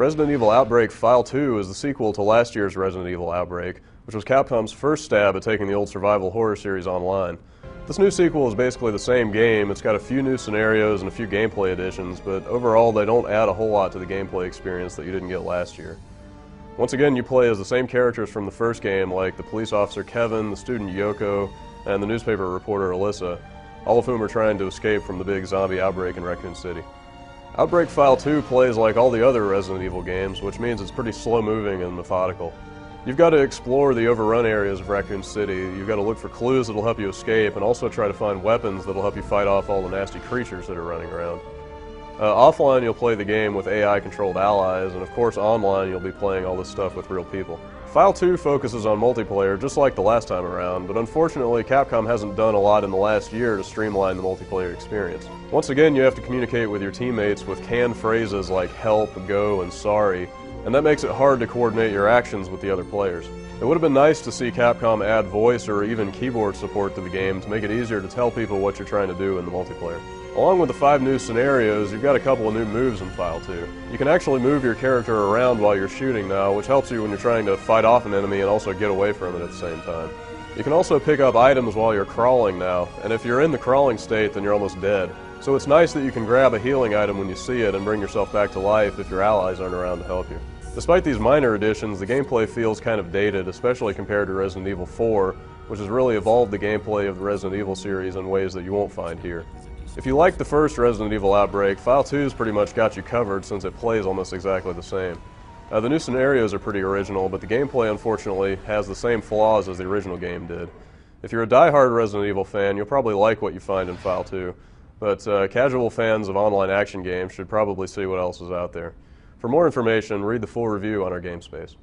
Resident Evil Outbreak File 2 is the sequel to last year's Resident Evil Outbreak, which was Capcom's first stab at taking the old survival horror series online. This new sequel is basically the same game. It's got a few new scenarios and a few gameplay additions, but overall they don't add a whole lot to the gameplay experience that you didn't get last year. Once again, you play as the same characters from the first game, like the police officer Kevin, the student Yoko, and the newspaper reporter Alyssa, all of whom are trying to escape from the big zombie outbreak in Raccoon City. Outbreak File 2 plays like all the other Resident Evil games, which means it's pretty slow-moving and methodical. You've got to explore the overrun areas of Raccoon City, you've got to look for clues that'll help you escape, and also try to find weapons that'll help you fight off all the nasty creatures that are running around. Offline, you'll play the game with AI-controlled allies, and of course online you'll be playing all this stuff with real people. File 2 focuses on multiplayer just like the last time around, but unfortunately Capcom hasn't done a lot in the last year to streamline the multiplayer experience. Once again, you have to communicate with your teammates with canned phrases like help, go, and sorry, and that makes it hard to coordinate your actions with the other players. It would have been nice to see Capcom add voice or even keyboard support to the game to make it easier to tell people what you're trying to do in the multiplayer. Along with the 5 new scenarios, you've got a couple of new moves in File 2. You can actually move your character around while you're shooting now, which helps you when you're trying to fight off an enemy and also get away from it at the same time. You can also pick up items while you're crawling now, and if you're in the crawling state, then you're almost dead. So it's nice that you can grab a healing item when you see it and bring yourself back to life if your allies aren't around to help you. Despite these minor additions, the gameplay feels kind of dated, especially compared to Resident Evil 4, which has really evolved the gameplay of the Resident Evil series in ways that you won't find here. If you liked the first Resident Evil Outbreak, File 2's pretty much got you covered since it plays almost exactly the same. The new scenarios are pretty original, but the gameplay unfortunately has the same flaws as the original game did. If you're a die-hard Resident Evil fan, you'll probably like what you find in File 2, but casual fans of online action games should probably see what else is out there. For more information, read the full review on our GameSpace.